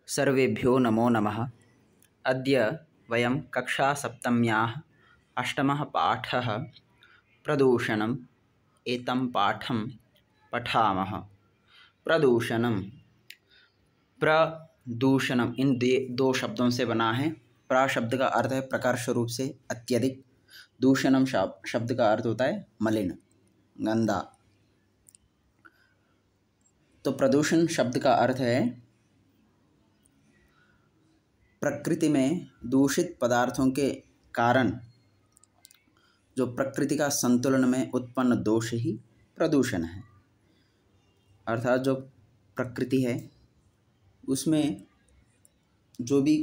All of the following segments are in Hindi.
सर्वेभ्यो नमो नमः। अद्य वयं कक्षा सप्तम्याः अष्टमः पाठः प्रदूषणम् एतं पाठं पठामः। प्रदूषणम् इन दो शब्दों से बना है। प्र शब्द का अर्थ है प्रकर्ष रूप से अत्यधिक, दूषणम शब्द का अर्थ होता है मलिन, गंदा। तो प्रदूषण शब्द का अर्थ है प्रकृति में दूषित पदार्थों के कारण जो प्रकृति का संतुलन में उत्पन्न दोष ही प्रदूषण है। अर्थात जो प्रकृति है उसमें जो भी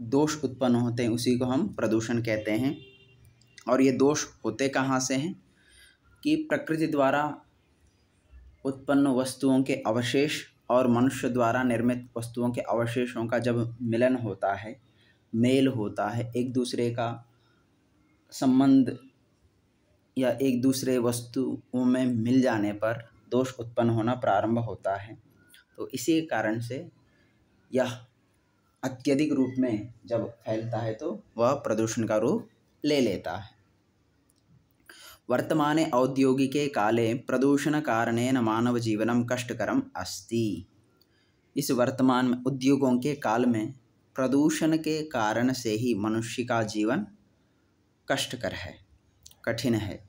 दोष उत्पन्न होते हैं उसी को हम प्रदूषण कहते हैं। और ये दोष होते कहाँ से हैं कि प्रकृति द्वारा उत्पन्न वस्तुओं के अवशेष और मनुष्य द्वारा निर्मित वस्तुओं के अवशेषों का जब मिलन होता है, मेल होता है, एक दूसरे का संबंध या एक दूसरे वस्तुओं में मिल जाने पर दोष उत्पन्न होना प्रारंभ होता है। तो इसी कारण से यह अत्यधिक रूप में जब फैलता है तो वह प्रदूषण का रूप ले लेता है। वर्तमाने औद्योगिके काले प्रदूषण कारणेन मानव जीवनम कष्टकरम अस्ति। इस वर्तमान में उद्योगों के काल में प्रदूषण के कारण से ही मनुष्य का जीवन कष्टकर है, कठिन है।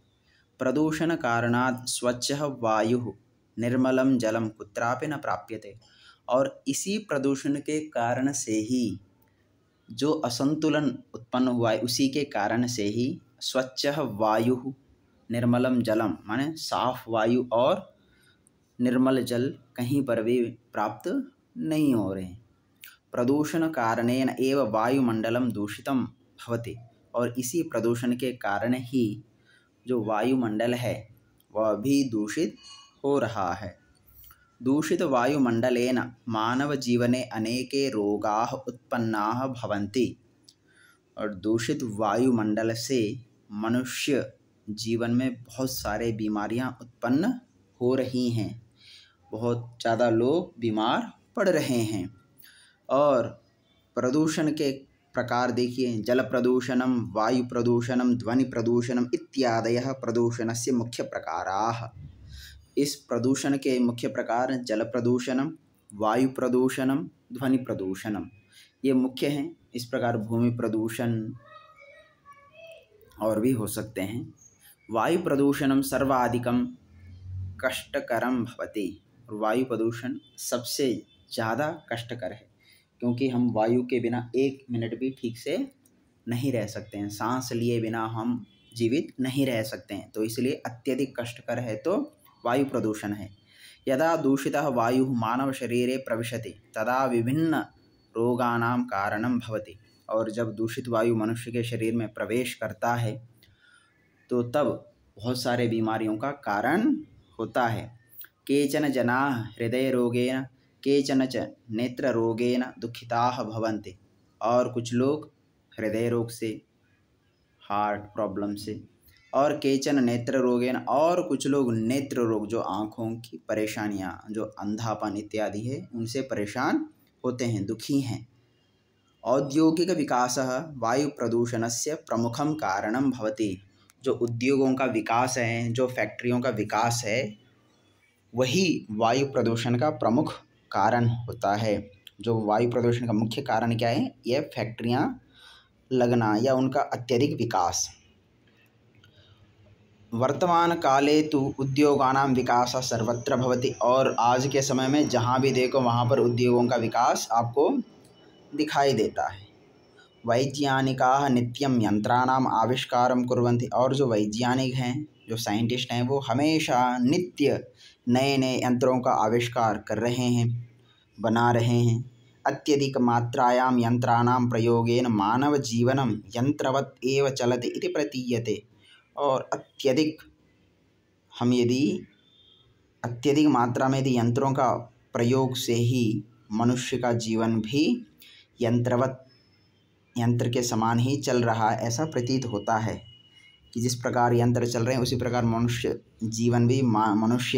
प्रदूषण कारणात् स्वच्छः वायुः निर्मलं जलम कुत्रापि न प्राप्यते। और इसी प्रदूषण के कारण से ही जो असंतुलन उत्पन्न हुआ है उसी के कारण से ही स्वच्छः वायुः निर्मलम जलम माने साफ वायु और निर्मल जल कहीं पर भी प्राप्त नहीं हो रहे। प्रदूषण कारणेन एव वायुमंडलम दूषितम भवति। और इसी प्रदूषण के कारण ही जो वायुमंडल है वह भी दूषित हो रहा है। दूषित वायुमंडलेन मानव जीवने अनेके रोगाः उत्पन्नाः भवन्ति। और दूषित वायुमंडल से मनुष्य जीवन में बहुत सारे बीमारियां उत्पन्न हो रही हैं, बहुत ज़्यादा लोग बीमार पड़ रहे हैं। और प्रदूषण के प्रकार देखिए, जल प्रदूषणम, वायु प्रदूषणम, ध्वनि प्रदूषणम इत्यादयः प्रदूषणस्य मुख्य प्रकाराः। इस प्रदूषण के मुख्य प्रकार जल प्रदूषणम, वायु प्रदूषणम, ध्वनि प्रदूषणम, ये मुख्य हैं। इस प्रकार भूमि प्रदूषण और भी हो सकते हैं। वायु प्रदूषणम सर्वाधिकम कष्टकरम भवति। वायु प्रदूषण सबसे ज़्यादा कष्टकर है क्योंकि हम वायु के बिना एक मिनट भी ठीक से नहीं रह सकते हैं, सांस लिए बिना हम जीवित नहीं रह सकते हैं। तो इसलिए अत्यधिक कष्टकर है तो वायु प्रदूषण है। यदा दूषितः वायुः मानव शरीरे प्रविशति तदा विभिन्न रोगानां कारणं भवति। और जब दूषित वायु मनुष्य के शरीर में प्रवेश करता है तो तब बहुत सारे बीमारियों का कारण होता है। केचन जनाः हृदय रोगेन, केचन च नेत्र रोगेन दुखिताः भवन्ति। और कुछ लोग हृदय रोग से, हार्ट प्रॉब्लम से, और केचन नेत्र रोगेन, और कुछ लोग नेत्र रोग जो आँखों की परेशानियाँ, जो अंधापन इत्यादि है उनसे परेशान होते हैं, दुखी हैं। औद्योगिक विकासः वायु प्रदूषणस्य प्रमुखम कारणम भवति। जो उद्योगों का विकास है, जो फैक्ट्रियों का विकास है, वही वायु प्रदूषण का प्रमुख कारण होता है। जो वायु प्रदूषण का मुख्य कारण क्या है? यह फैक्ट्रियाँ लगना या उनका अत्यधिक विकास। वर्तमान काले तो उद्योगानां विकासः सर्वत्र भवति। और आज के समय में जहाँ भी देखो वहाँ पर उद्योगों का विकास आपको दिखाई देता है। वैज्ञानिकाः नित्यं यंत्राणाम आविष्कारं कुर्वन्ति। और जो वैज्ञानिक हैं, जो साइंटिस्ट हैं, वो हमेशा नित्य नए नए यंत्रों का आविष्कार कर रहे हैं, बना रहे हैं। अत्यधिक मात्रायां यंत्राणां प्रयोगेन मानव जीवनं यंत्रवत् एव चलति इति प्रतीयते। और हम यदि अत्यधिक मात्रा में यदि यंत्रों का प्रयोग से ही मनुष्य का जीवन भी यंत्र के समान ही चल रहा है, ऐसा प्रतीत होता है कि जिस प्रकार यंत्र चल रहे हैं उसी प्रकार मनुष्य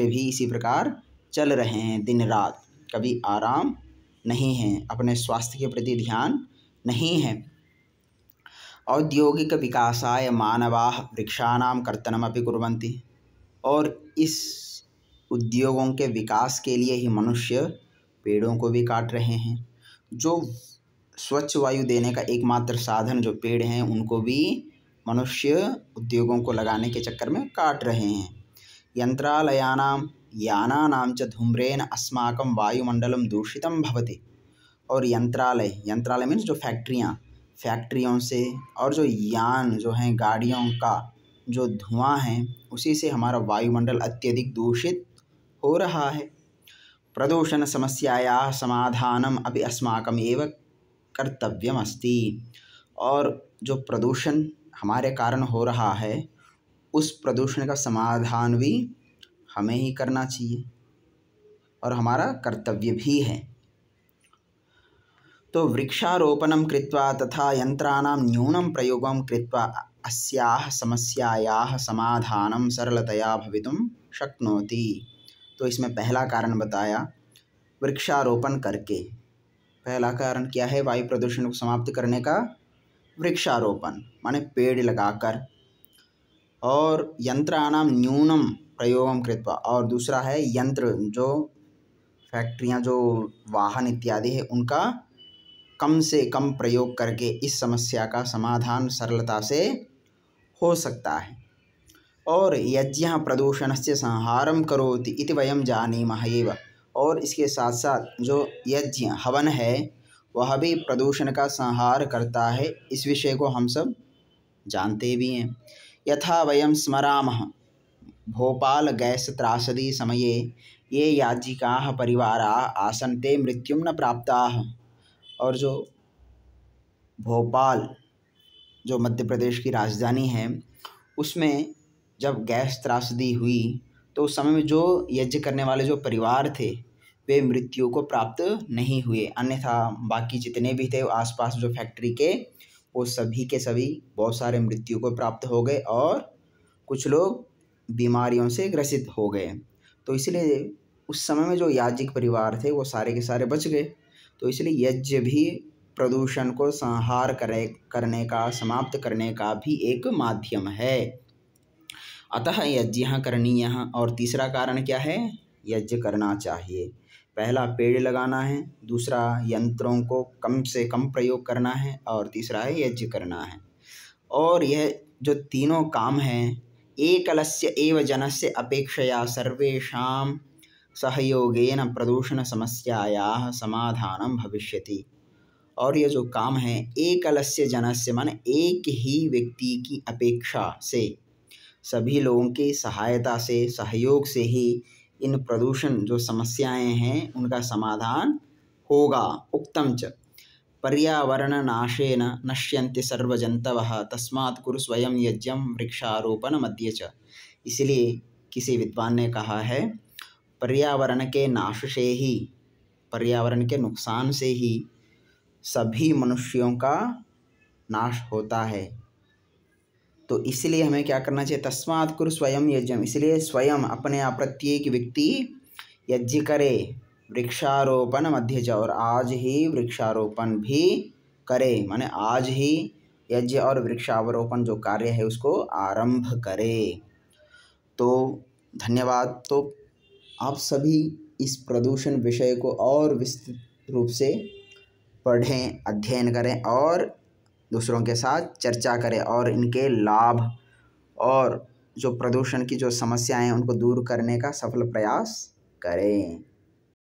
भी इसी प्रकार चल रहे हैं दिन रात, कभी आराम नहीं हैं, अपने स्वास्थ्य के प्रति ध्यान नहीं है। औद्योगिक विकासाय मानवाः वृक्षाणां कर्तनमपि कुर्वन्ति, और इस उद्योगों के विकास के लिए ही मनुष्य पेड़ों को भी काट रहे हैं। जो स्वच्छ वायु देने का एकमात्र साधन जो पेड़ हैं, उनको भी मनुष्य उद्योगों को लगाने के चक्कर में काट रहे हैं। यंत्रालयानां यानानां च धूम्रेण अस्माकं वायुमंडलम दूषितं भवति। और यंत्रालय मीन्स जो फैक्ट्रियों से और जो यान जो हैं, गाड़ियों का जो धुआं है, उसी से हमारा वायुमंडल अत्यधिक दूषित हो रहा है। प्रदूषण समस्यायाः समाधानम अपि अस्माकम् एव कर्तव्यम अस्ति। और जो प्रदूषण हमारे कारण हो रहा है, उस प्रदूषण का समाधान भी हमें ही करना चाहिए और हमारा कर्तव्य भी है। तो वृक्षारोपणं कृत्वा तथा यंत्राणां न्यूनं प्रयोगं कृत्वा अस्याः समस्यायाः समाधानं सरलतया भवितुं शक्नोति। तो इसमें पहला कारण बताया वृक्षारोपण करके। पहला कारण क्या है वायु प्रदूषण को समाप्त करने का? वृक्षारोपण माने पेड़ लगाकर। और यंत्राणां न्यूनं प्रयोगं कृत्वा, और दूसरा है यंत्र, जो फैक्ट्रियां, जो वाहन इत्यादि है, उनका कम से कम प्रयोग करके इस समस्या का समाधान सरलता से हो सकता है। और यज्ञः प्रदूषणस्य संहारं करोति इति वयं जानीमः एव। और इसके साथ साथ जो यज्ञ हवन है, वह भी प्रदूषण का संहार करता है। इस विषय को हम सब जानते भी हैं। यथा वयं स्मरामः भोपाल गैस त्रासदी समये ये याज्ञिकाः परिवाराः आसन् ते मृत्युं न प्राप्ताः। और जो भोपाल, जो मध्य प्रदेश की राजधानी है, उसमें जब गैस त्रासदी हुई तो उस समय में जो यज्ञ करने वाले जो परिवार थे, वे मृत्यु को प्राप्त नहीं हुए। अन्यथा बाकी जितने भी थे आसपास जो फैक्ट्री के, वो सभी के सभी बहुत सारे मृत्यु को प्राप्त हो गए और कुछ लोग बीमारियों से ग्रसित हो गए। तो इसलिए उस समय में जो याज्ञिक परिवार थे वो सारे के सारे बच गए। तो इसलिए यज्ञ भी प्रदूषण को संहार करने का, समाप्त करने का भी एक माध्यम है। अतः यज्ञः करणीयः। और तीसरा कारण क्या है? यज्ञ करना चाहिए। पहला पेड़ लगाना है, दूसरा यंत्रों को कम से कम प्रयोग करना है, और तीसरा है यज्ञ करना है। और यह जो तीनों काम हैं, एकलस्य एव जनस्य अपेक्षया सर्वेषां सहयोगेन प्रदूषण समस्यायाः समाधानं भविष्यति। और ये जो काम है एकलस्य जनस्य माने एक ही व्यक्ति की अपेक्षा से, सभी लोगों की सहायता से, सहयोग से ही इन प्रदूषण जो समस्याएं हैं उनका समाधान होगा। उक्तम च पर्यावरणनाशेन नश्यन्ति सर्वजन्तवः तस्मात् कुरु स्वयं यज्ञं वृक्षारोपणमध्ये च। इसलिए किसी विद्वान ने कहा है, पर्यावरण के नाश से ही, पर्यावरण के नुकसान से ही सभी मनुष्यों का नाश होता है। तो इसलिए हमें क्या करना चाहिए? तस्मात् कुरु स्वयं यज्ञम। इसलिए स्वयं अपने आप प्रत्येक व्यक्ति यज्ञ करे वृक्षारोपण मध्य च। और आज ही वृक्षारोपण भी करे, माने आज ही यज्ञ और वृक्षारोपण जो कार्य है उसको आरंभ करे। तो धन्यवाद। तो आप सभी इस प्रदूषण विषय को और विस्तृत रूप से पढ़ें, अध्ययन करें और दूसरों के साथ चर्चा करें और इनके लाभ और जो प्रदूषण की जो समस्याएं हैं उनको दूर करने का सफल प्रयास करें।